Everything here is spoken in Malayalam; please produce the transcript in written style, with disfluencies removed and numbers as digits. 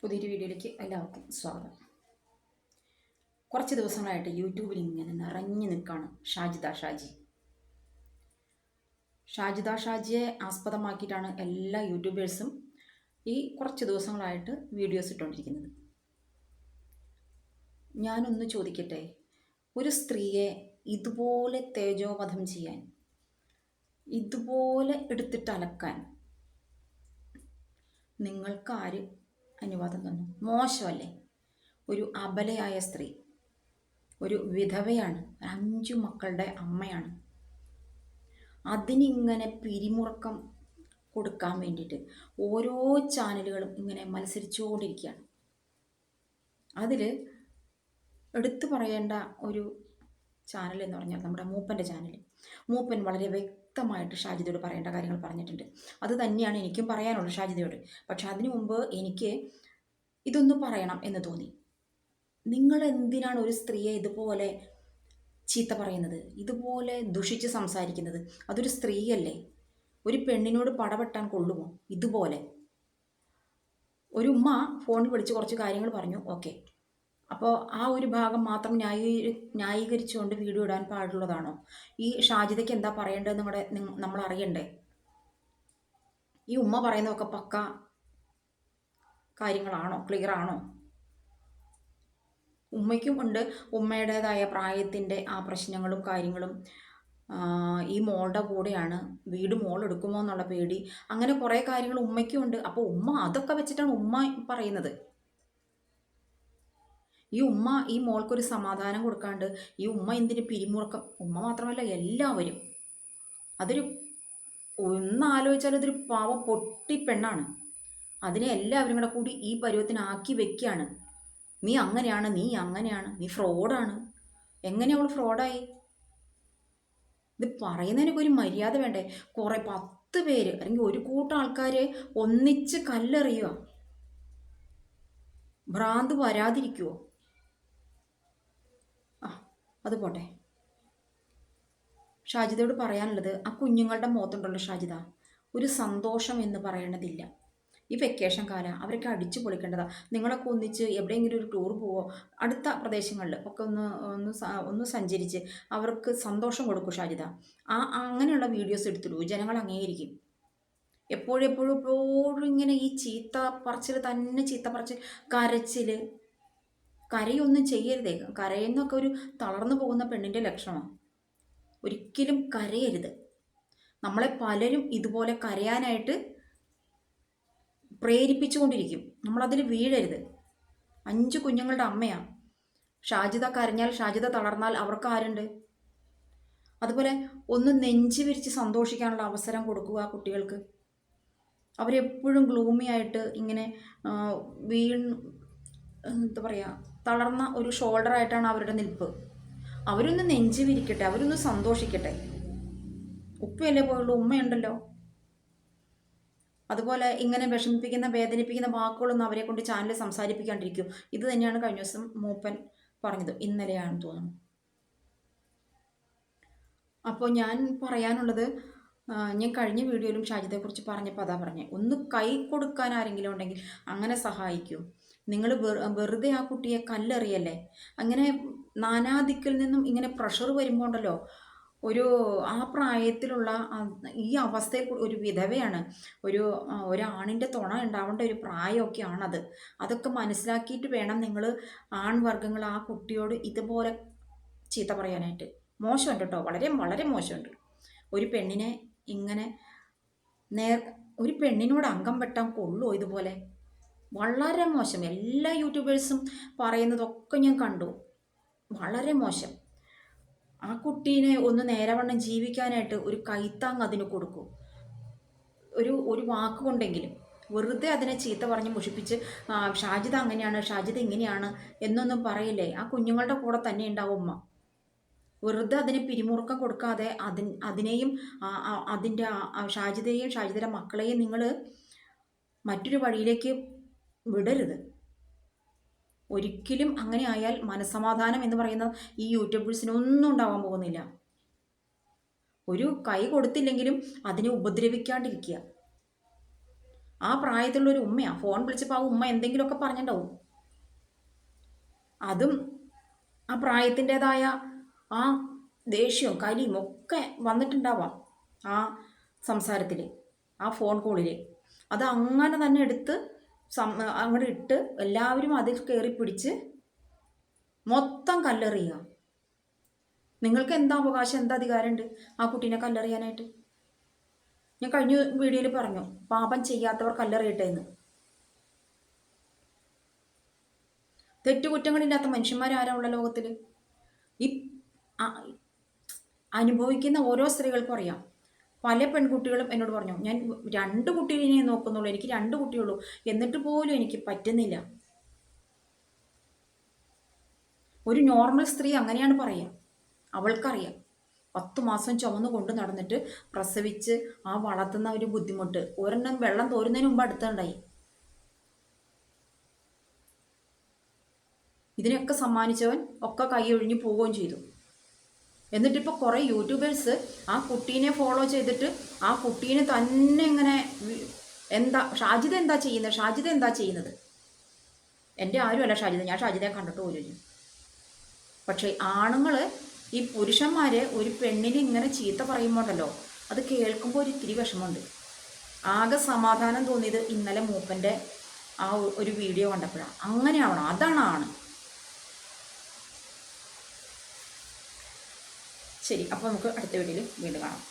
പുതിയൊരു വീഡിയോയിലേക്ക് എല്ലാവർക്കും സ്വാഗതം. കുറച്ച് ദിവസങ്ങളായിട്ട് യൂട്യൂബിൽ ഇങ്ങനെ നിറഞ്ഞു നിൽക്കുകയാണ് ഷാജിദ ഷാജിയെ ആസ്പദമാക്കിയിട്ടാണ് എല്ലാ യൂട്യൂബേഴ്സും ഈ കുറച്ച് ദിവസങ്ങളായിട്ട് വീഡിയോസ് ഇട്ടുകൊണ്ടിരിക്കുന്നത്. ഞാനൊന്ന് ചോദിക്കട്ടെ, ഒരു സ്ത്രീയെ ഇതുപോലെ തേജോവധം ചെയ്യാൻ, ഇതുപോലെ എടുത്തിട്ട് അലക്കാൻ നിങ്ങൾക്കാര് അനുവാദം തന്നു? മോശമല്ലേ? ഒരു അബലയായ സ്ത്രീ, ഒരു വിധവയാണ്, 5 മക്കളുടെ അമ്മയാണ്. അതിനിങ്ങനെ പിരിമുറുക്കം കൊടുക്കാൻ വേണ്ടിയിട്ട് ഓരോ ചാനലുകളും ഇങ്ങനെ മത്സരിച്ചുകൊണ്ടിരിക്കുകയാണ്. അതിൽ എടുത്തു പറയേണ്ട ഒരു ചാനൽ എന്ന് പറഞ്ഞാൽ നമ്മുടെ മൂപ്പൻ്റെ ചാനൽ. മൂപ്പൻ വളരെ വ്യക്തമായിട്ട് ഷാജിദയോട് പറയേണ്ട കാര്യങ്ങൾ പറഞ്ഞിട്ടുണ്ട്. അത് തന്നെയാണ് എനിക്കും പറയാനുള്ളത് ഷാജിദയോട്. പക്ഷെ അതിനു മുമ്പ് എനിക്ക് ഇതൊന്ന് പറയണം എന്ന് തോന്നി. നിങ്ങൾ എന്തിനാണ് ഒരു സ്ത്രീയെ ഇതുപോലെ ചീത്ത പറയുന്നത്, ഇതുപോലെ ദുഷിച്ച് സംസാരിക്കുന്നത്? അതൊരു സ്ത്രീയല്ലേ? ഒരു പെണ്ണിനോട് പടവെട്ടാൻ കൊള്ളുമോ? ഇതുപോലെ ഒരു ഉമ്മ ഫോണിൽ വിളിച്ച് കുറച്ച് കാര്യങ്ങൾ പറഞ്ഞു, ഓക്കെ. അപ്പോൾ ആ ഒരു ഭാഗം മാത്രം ന്യായീകരിച്ചുകൊണ്ട് വീഡിയോ ഇടാൻ പാടുള്ളതാണോ? ഈ ഷാജിദയ്ക്ക് എന്താ പറയേണ്ടതെന്ന് നമ്മൾ അറിയണ്ടേ? ഈ ഉമ്മ പറയുന്നതൊക്കെ പക്ക കാര്യങ്ങളാണോ? ക്ലിയർ ആണോ? ഉമ്മയ്ക്കും ഉണ്ട് ഉമ്മയുടേതായ പ്രായത്തിൻ്റെ ആ പ്രശ്നങ്ങളും കാര്യങ്ങളും. ഈ മോളുടെ കൂടെയാണ്, വീട് മോൾ എടുക്കുമോ എന്നുള്ള പേടി, അങ്ങനെ കുറേ കാര്യങ്ങൾ ഉമ്മയ്ക്കും ഉണ്ട്. അപ്പോൾ ഉമ്മ അതൊക്കെ വെച്ചിട്ടാണ് ഉമ്മ പറയുന്നത്. ഈ മോൾക്കൊരു സമാധാനം കൊടുക്കാണ്ട് ഈ ഉമ്മ എന്തിന് പിരിമുറുക്കം? ഉമ്മ മാത്രമല്ല എല്ലാവരും. അതൊരു ഒന്നാലോചിച്ചാൽ അതൊരു പാവ പൊട്ടി പെണ്ണാണ്. അതിനെ എല്ലാവരും കൂടെ കൂടി ഈ പരുവത്തിനാക്കി വെക്കുകയാണ്. നീ അങ്ങനെയാണ്, നീ അങ്ങനെയാണ്, നീ ഫ്രോഡാണ്. എങ്ങനെ അവൾ ഫ്രോഡായി? ഇത് പറയുന്നതിനൊക്കെ ഒരു മര്യാദ വേണ്ടേ? 10 പേര് അല്ലെങ്കിൽ ഒരു കൂട്ടം ആൾക്കാർ ഒന്നിച്ച് കല്ലെറിയുക. ഭ്രാന്ത് വരാതിരിക്കുവോ? അത് പോട്ടെ. ഷാജിദയോട് പറയാനുള്ളത്, ആ കുഞ്ഞുങ്ങളുടെ മുഖത്തുണ്ടല്ലോ ഷാജിദ, ഒരു സന്തോഷം എന്ന് പറയണതില്ല. ഈ വെക്കേഷൻ കാലം അവരൊക്കെ അടിച്ചു പൊളിക്കേണ്ടതാ. നിങ്ങളൊക്കെ ഒന്നിച്ച് എവിടെയെങ്കിലും ഒരു ടൂർ പോവോ, അടുത്ത പ്രദേശങ്ങളിൽ ഒക്കെ ഒന്ന് സഞ്ചരിച്ച് അവർക്ക് സന്തോഷം കൊടുക്കൂ ഷാജിദ. അങ്ങനെയുള്ള വീഡിയോസ് എടുത്തിടൂ, ജനങ്ങൾ അംഗീകരിക്കും. എപ്പോഴും ഇങ്ങനെ ഈ ചീത്ത പറച്ചിൽ തന്നെ, ചീത്ത പറച്ചിൽ, കരയൊന്നും ചെയ്യരുതേ. കരയുന്നൊക്കെ ഒരു തളർന്നു പോകുന്ന പെണ്ണിൻ്റെ ലക്ഷണമാണ്. ഒരിക്കലും കരയരുത്. നമ്മളെ പലരും ഇതുപോലെ കരയാനായിട്ട് പ്രേരിപ്പിച്ചുകൊണ്ടിരിക്കും. നമ്മളതിൽ വീഴരുത്. 5 കുഞ്ഞുങ്ങളുടെ അമ്മയാണ്. ഷാജിദ കരഞ്ഞാൽ, ഷാജിദ തളർന്നാൽ അവർക്ക് ആരുണ്ട്? അതുപോലെ ഒന്ന് നെഞ്ചു വിരിച്ച് സന്തോഷിക്കാനുള്ള അവസരം കൊടുക്കുക കുട്ടികൾക്ക്. അവരെപ്പോഴും ഗ്ലൂമി ആയിട്ട് ഇങ്ങനെ എന്താ പറയുക, തളർന്ന ഒരു ഷോൾഡറായിട്ടാണ് അവരുടെ നിൽപ്പ്. അവരൊന്ന് നെഞ്ചു വിരിക്കട്ടെ, അവരൊന്ന് സന്തോഷിക്കട്ടെ. ഉപ്പയല്ലേ പോയുള്ളൂ, ഉമ്മയുണ്ടല്ലോ. അതുപോലെ ഇങ്ങനെ വിഷമിപ്പിക്കുന്ന, വേദനിപ്പിക്കുന്ന വാക്കുകളൊന്നും അവരെ കൊണ്ട് ചാനലിൽ സംസാരിപ്പിക്കാണ്ടിരിക്കും. ഇത് തന്നെയാണ് കഴിഞ്ഞ ദിവസം മൂപ്പൻ പറഞ്ഞത്, ഇന്നലെയാണെന്ന് തോന്നുന്നു. അപ്പോൾ ഞാൻ പറയാനുള്ളത്, ഞാൻ കഴിഞ്ഞ വീഡിയോയിലും ഷാജിദയെക്കുറിച്ച് പറഞ്ഞപ്പോൾ അതാ പറഞ്ഞത്, ഒന്ന് കൈ കൊടുക്കാൻ ആരെങ്കിലും ഉണ്ടെങ്കിൽ അങ്ങനെ സഹായിക്കൂ. നിങ്ങൾ വെറുതെ ആ കുട്ടിയെ കല്ലെറിയല്ലേ. അങ്ങനെ നാനാദിക്കിൽ നിന്നും ഇങ്ങനെ പ്രഷർ വരുമ്പോൾ ഉണ്ടല്ലോ, ആ പ്രായത്തിലുള്ള ഈ അവസ്ഥയിൽ ഒരു വിധവയാണ്, ഒരാണിൻ്റെ തുണ ഉണ്ടാവേണ്ട ഒരു പ്രായമൊക്കെയാണത്. അതൊക്കെ മനസ്സിലാക്കിയിട്ട് വേണം നിങ്ങൾ ആൺവർഗ്ഗങ്ങൾ ആ കുട്ടിയോട് ഇതുപോലെ ചീത്ത പറയാനായിട്ട്. മോശമുണ്ട് കേട്ടോ, വളരെ വളരെ മോശമുണ്ട്. ഒരു പെണ്ണിനെ ഇങ്ങനെ ഒരു പെണ്ണിനോട് അംഗം വെട്ടാൻ കൊള്ളുമോ ഇതുപോലെ? വളരെ മോശം. എല്ലാ യൂട്യൂബേഴ്സും പറയുന്നതൊക്കെ ഞാൻ കണ്ടു. വളരെ മോശം. ആ കുട്ടീനെ ഒന്ന് നേരവണ്ണം ജീവിക്കാനായിട്ട് ഒരു കൈത്താങ് അതിന് കൊടുക്കൂ. ഒരു വാക്കുകൊണ്ടെങ്കിലും. വെറുതെ അതിനെ ചീത്ത പറഞ്ഞ് മുഷിപ്പിച്ച് ഷാജിദ അങ്ങനെയാണ്, ഷാജിദ ഇങ്ങനെയാണ് എന്നൊന്നും പറയില്ലേ. ആ കുഞ്ഞുങ്ങളുടെ കൂടെ തന്നെ ഉണ്ടാവും ഉമ്മ. വെറുതെ അതിനെ പിരിമുറുക്കം കൊടുക്കാതെ അതിനെയും അതിൻ്റെ ഷാജിദയെയും ഷാജിദയുടെ മക്കളെയും നിങ്ങൾ മറ്റൊരു വഴിയിലേക്ക് വിടരുത്. ഒരിക്കലും അങ്ങനെ ആയാൽ മനസ്സമാധാനം എന്ന് പറയുന്ന ഈ യൂട്യൂബേഴ്സിന് ഒന്നും ഉണ്ടാവാൻ പോകുന്നില്ല. ഒരു കൈ കൊടുത്തില്ലെങ്കിലും അതിനെ ഉപദ്രവിക്കാണ്ടിരിക്കുക. ആ പ്രായത്തിലുള്ളൊരു ഉമ്മയാണ്. ഫോൺ വിളിച്ചപ്പോൾ ആ ഉമ്മ എന്തെങ്കിലുമൊക്കെ പറഞ്ഞിട്ടുണ്ടാവും. അതും ആ പ്രായത്തിൻ്റെതായ ആ ദേഷ്യവും കലിയും ഒക്കെ വന്നിട്ടുണ്ടാവാം ആ സംസാരത്തിൽ, ആ ഫോൺ കോളിൽ. അത് അങ്ങനെ തന്നെ എടുത്ത് അങ്ങോട്ട് ഇട്ട് എല്ലാവരും അതിൽ കയറി പിടിച്ച് മൊത്തം കല്ലെറിയുക. നിങ്ങൾക്ക് എന്താ അവകാശം, എന്താ അധികാരമുണ്ട് ആ കുട്ടീനെ കല്ലെറിയാനായിട്ട്? ഞാൻ കഴിഞ്ഞ വീഡിയോയിൽ പറഞ്ഞു, പാപം ചെയ്യാത്തവർ കല്ലെറിയട്ടെ എന്ന്. തെറ്റുകുറ്റങ്ങളില്ലാത്ത മനുഷ്യന്മാരാരാ ഉള്ള ലോകത്തിൽ? ഈ അനുഭവിക്കുന്ന ഓരോ സ്ത്രീകൾക്കും അറിയാം. പല പെൺകുട്ടികളും എന്നോട് പറഞ്ഞു, ഞാൻ 2 കുട്ടീനെ നോക്കുന്നുള്ളൂ, എനിക്ക് 2 കുട്ടിയുള്ളൂ, എന്നിട്ട് പോലും എനിക്ക് പറ്റുന്നില്ല. ഒരു നോർമൽ സ്ത്രീ അങ്ങനെയാണ് പറയുക. അവൾക്കറിയാം 10 മാസം ചുമന്ന് കൊണ്ട് നടന്നിട്ട് പ്രസവിച്ച് ആ വളർത്തുന്ന ഒരു ബുദ്ധിമുട്ട്. ഒരെണ്ണം വെള്ളം തോരുന്നതിന് മുമ്പ് അടുത്തുണ്ടായി. ഇതിനൊക്കെ സമ്മാനിച്ചവൻ ഒക്കെ കൈയൊഴിഞ്ഞ് പോവുകയും ചെയ്തു. എന്നിട്ടിപ്പോൾ കുറേ യൂട്യൂബേഴ്സ് ആ കുട്ടീനെ ഫോളോ ചെയ്തിട്ട് ആ കുട്ടീനെ തന്നെ ഇങ്ങനെ ഷാജിദ എന്താ ചെയ്യുന്നത്? എൻ്റെ ആരുമല്ല ഷാജിദ, ഞാൻ ഷാജിദയെ കണ്ടിട്ട് പോലും. പക്ഷേ ആണുങ്ങൾ, ഈ പുരുഷന്മാർ ഒരു പെണ്ണിനെ ഇങ്ങനെ ചീത്ത പറയുമ്പോണ്ടല്ലോ, അത് കേൾക്കുമ്പോൾ ഒരു ഇത്തിരി വിഷമമുണ്ട്. ആകെ സമാധാനം തോന്നിയത് ഇന്നലെ മൂപ്പൻ്റെ ആ ഒരു വീഡിയോ കണ്ടപ്പോഴാണ്. അങ്ങനെയാവണം, അതാണ് ആണ്. ശരി, അപ്പോൾ നമുക്ക് അടുത്ത വീഡിയോയിൽ വീണ്ടും കാണാം.